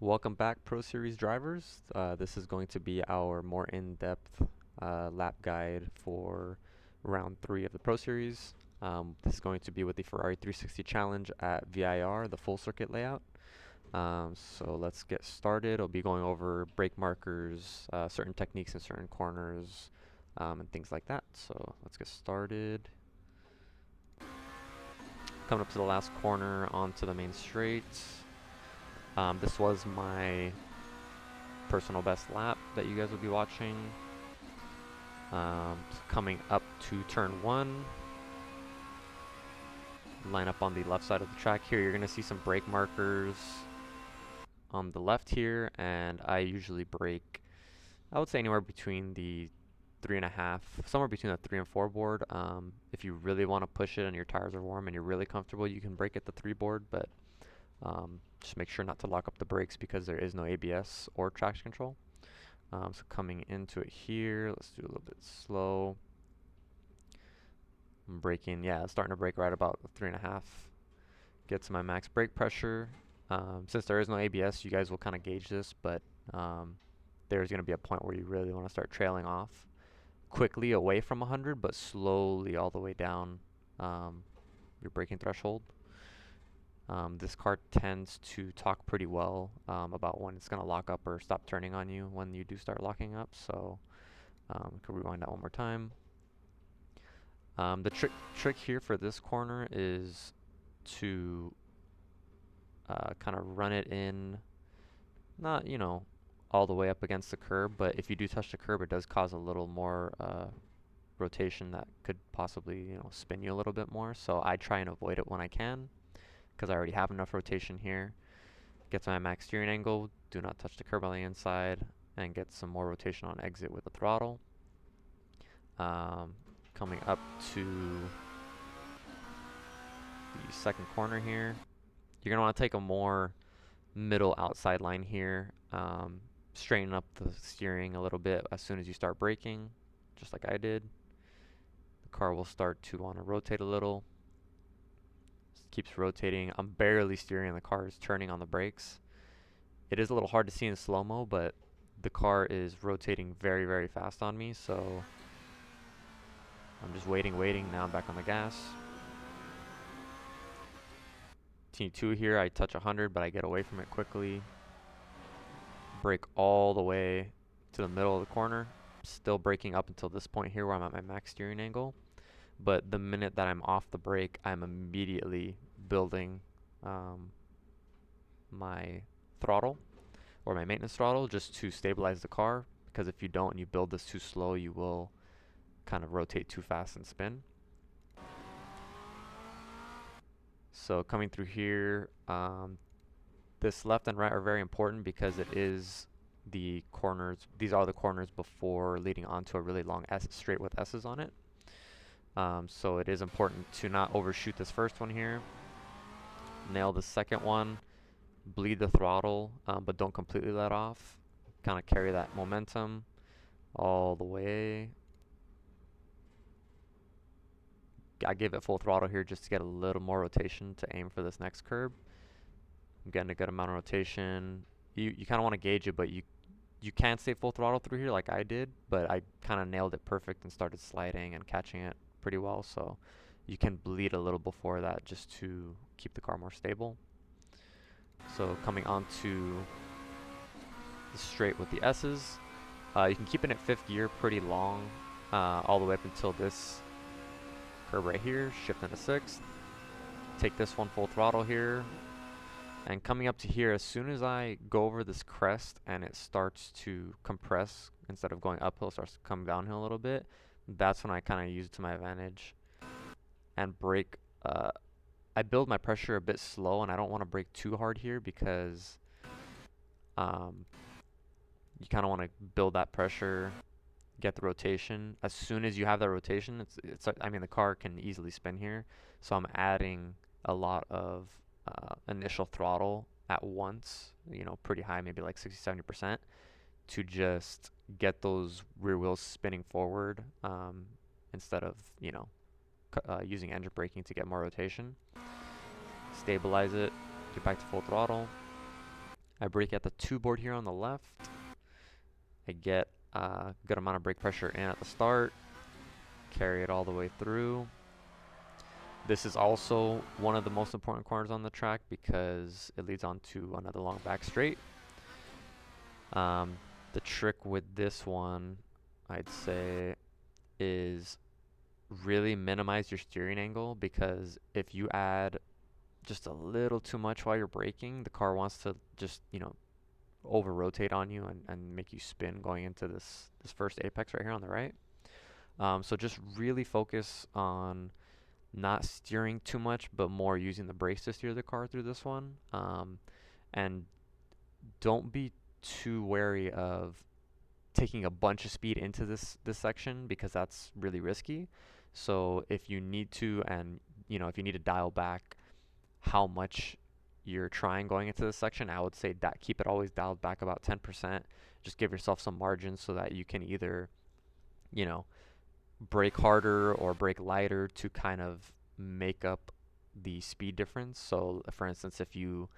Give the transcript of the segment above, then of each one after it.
Welcome back, Pro Series drivers. This is going to be our more in-depth lap guide for round 3 of the Pro Series. This is going to be with the Ferrari 360 Challenge at VIR, the full circuit layout. So let's get started. I'll be going over brake markers, certain techniques in certain corners, and things like that. So let's get started. Coming up to the last corner onto the main straight. This was my personal best lap that you guys will be watching. So coming up to turn 1, line up on the left side of the track here. You're going to see some brake markers on the left here, and I usually brake, I would say anywhere between the 3.5, somewhere between the 3 and 4 board. If you really want to push it and your tires are warm and you're really comfortable, you can brake at the 3 board, but just make sure not to lock up the brakes because there is no ABS or traction control. So coming into it here, let's do a little bit slow. I'm braking, yeah, starting to brake right about 3.5. Get to my max brake pressure. Since there is no ABS, you guys will kind of gauge this, but there's going to be a point where you really want to start trailing off quickly away from 100, but slowly all the way down your braking threshold. This car tends to talk pretty well about when it's going to lock up or stop turning on you when you do start locking up. So could rewind that one more time. The trick here for this corner is to kind of run it in, not all the way up against the curb, but if you do touch the curb, it does cause a little more rotation that could possibly spin you a little bit more. So I try and avoid it when I can, because I already have enough rotation here. Get to my max steering angle, do not touch the curb on the inside, and get some more rotation on exit with the throttle. Coming up to the second corner here, you're going to want to take a more middle outside line here. Straighten up the steering a little bit as soon as you start braking, just like I did. The car will start to want to rotate a little. Keeps rotating. I'm barely steering and the car is turning on the brakes. It is a little hard to see in slow-mo, but the car is rotating very, very fast on me, so I'm just waiting. Now I'm back on the gas. T2 here, I touch 100, but I get away from it quickly. Brake all the way to the middle of the corner. Still braking up until this point here where I'm at my max steering angle. But the minute that I'm off the brake, I'm immediately building my throttle or my maintenance throttle just to stabilize the car, because if you don't and you build this too slow, you will kind of rotate too fast and spin. So coming through here, this left and right are very important because it is the corners. These are the corners before leading onto a really long S straight with S's on it. So it is important to not overshoot this first one here. Nail the second one. Bleed the throttle, but don't completely let off. Kind of carry that momentum all the way. I give it full throttle here just to get a little more rotation to aim for this next curb. I'm getting a good amount of rotation. You kind of want to gauge it, but you can't stay full throttle through here like I did, but I kind of nailed it perfect and started sliding and catching it pretty well. So you can bleed a little before that just to keep the car more stable. So coming onto the straight with the S's, you can keep it at 5th gear pretty long, all the way up until this curb right here. Shift into 6th. Take this one full throttle here. And coming up to here, as soon as I go over this crest and it starts to compress, instead of going uphill, it starts to come downhill a little bit, that's when I kind of use it to my advantage and brake. I build my pressure a bit slow, and I don't want to brake too hard here because you kind of want to build that pressure, get the rotation. As soon as you have that rotation, I mean, the car can easily spin here, so I'm adding a lot of initial throttle at once, pretty high, maybe like 60-70%, to just get those rear wheels spinning forward instead of using engine braking to get more rotation. Stabilize it, get back to full throttle, I brake at the 2 board here on the left. I get a good amount of brake pressure in at the start, carry it all the way through. This is also one of the most important corners on the track because it leads on to another long back straight. The trick with this one, I'd say, is really minimize your steering angle, because if you add just a little too much while you're braking, the car wants to just, over rotate on you and make you spin going into this first apex right here on the right. So just really focus on not steering too much, but more using the brakes to steer the car through this one. And don't be too wary of taking a bunch of speed into this section, because that's really risky. So if you need to, and if you need to dial back how much you're trying going into this section, I would say that keep it always dialed back about 10%. Just give yourself some margin so that you can either, brake harder or brake lighter to kind of make up the speed difference. So for instance, if you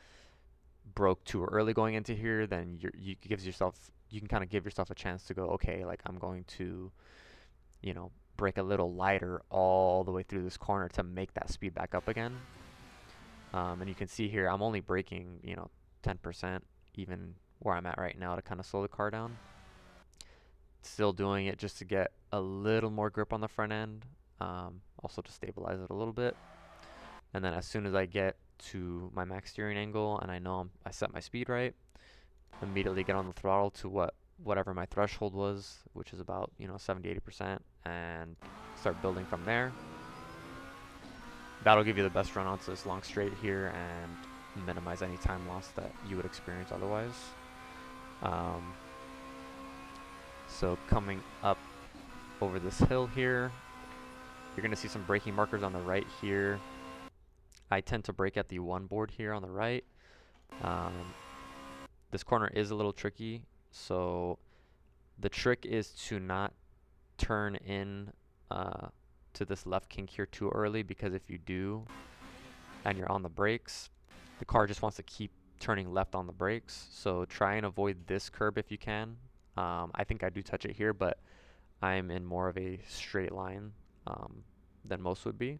broke too early going into here, then you can kind of give yourself a chance to go, okay, like I'm going to, brake a little lighter all the way through this corner to make that speed back up again. And you can see here, I'm only braking, 10% even where I'm at right now to kind of slow the car down. Still doing it just to get a little more grip on the front end, also to stabilize it a little bit. And then as soon as I get to my max steering angle and I know I set my speed right, immediately get on the throttle to whatever my threshold was, which is about 70-80%, and start building from there. That'll give you the best run onto this long straight here and minimize any time loss that you would experience otherwise. So coming up over this hill here, you're going to see some braking markers on the right here. I tend to brake at the 1 board here on the right. This corner is a little tricky, so the trick is to not turn in to this left kink here too early, because if you do and you're on the brakes, the car just wants to keep turning left on the brakes. So try and avoid this curb if you can. I think I do touch it here, but I'm in more of a straight line than most would be.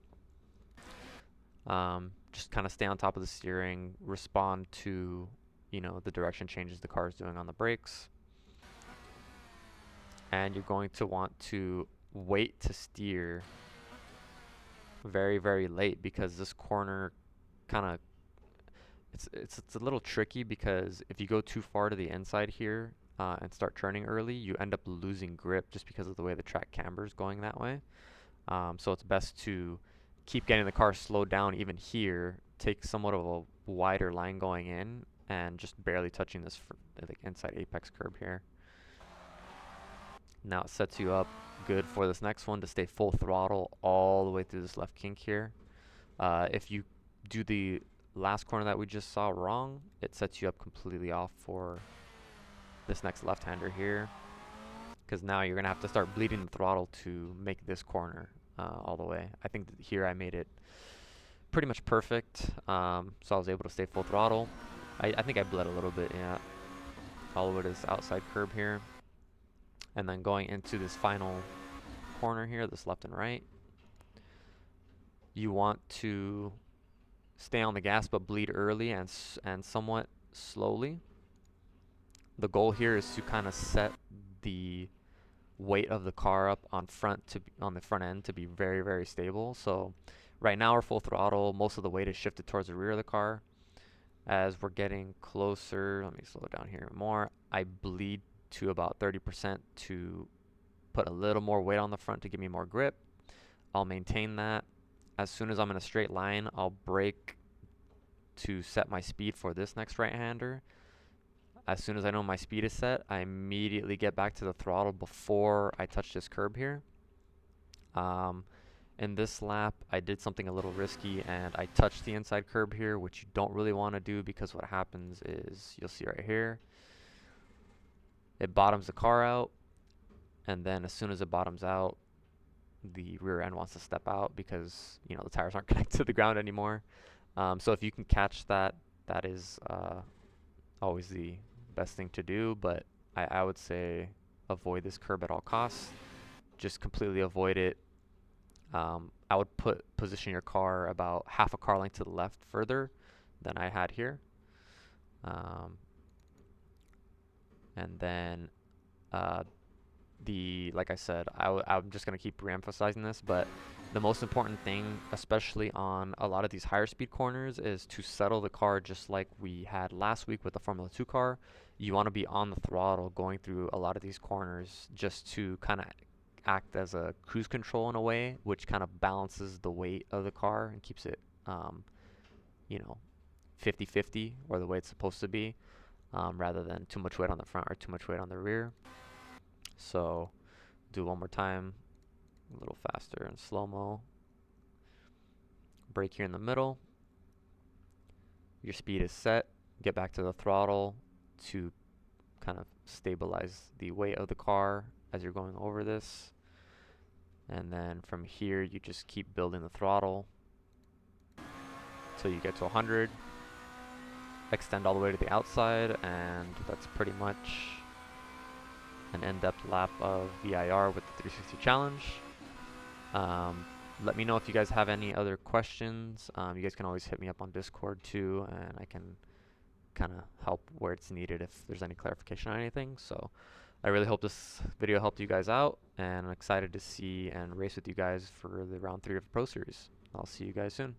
Just kind of stay on top of the steering, respond to the direction changes the car is doing on the brakes. And you're going to want to wait to steer very, very late, because this corner kind of it's a little tricky, because if you go too far to the inside here and start turning early, you end up losing grip just because of the way the track cambers going that way. So it's best to keep getting the car slowed down even here, take somewhat of a wider line going in, and just barely touching this inside apex curb here. Now it sets you up good for this next one to stay full throttle all the way through this left kink here. If you do the last corner that we just saw wrong, it sets you up completely off for this next left-hander here, because now you're going to have to start bleeding the throttle to make this corner all the way. I think here I made it pretty much perfect, so I was able to stay full throttle. I think I bled a little bit, yeah, all over this outside curb here. And then going into this final corner here, this left and right, you want to stay on the gas but bleed early and somewhat slowly. The goal here is to kind of set the weight of the car up on the front end to be very, very stable. So right now we're full throttle. Most of the weight is shifted towards the rear of the car. As we're getting closer, let me slow it down here more. I bleed to about 30% to put a little more weight on the front to give me more grip. I'll maintain that. As soon as I'm in a straight line, I'll brake to set my speed for this next right-hander. As soon as I know my speed is set, I immediately get back to the throttle before I touch this curb here. In this lap, I did something a little risky, and I touched the inside curb here, which you don't really want to do, because what happens is, you'll see right here, it bottoms the car out, and then as soon as it bottoms out, the rear end wants to step out because the tires aren't connected to the ground anymore. So if you can catch that, that is always the best thing to do, but I would say avoid this curb at all costs. Just completely avoid it. I would position your car about half a car length to the left further than I had here. Um, and then uh, like I said, I'm just going to keep re-emphasizing this, but the most important thing, especially on a lot of these higher speed corners, is to settle the car just like we had last week with the Formula 2 car. You want to be on the throttle going through a lot of these corners just to kind of act as a cruise control in a way, which kind of balances the weight of the car and keeps it, you know, 50-50 or the way it's supposed to be, rather than too much weight on the front or too much weight on the rear. So do one more time, a little faster in slow-mo. Brake here in the middle. Your speed is set. Get back to the throttle to kind of stabilize the weight of the car as you're going over this. And then from here, you just keep building the throttle until you get to 100. Extend all the way to the outside, and that's pretty much an in-depth lap of VIR with the 360 challenge. Let me know if you guys have any other questions. You guys can always hit me up on Discord too, and I can kind of help where it's needed if there's any clarification on anything. So I really hope this video helped you guys out, and I'm excited to see and race with you guys for the round 3 of Pro Series. I'll see you guys soon.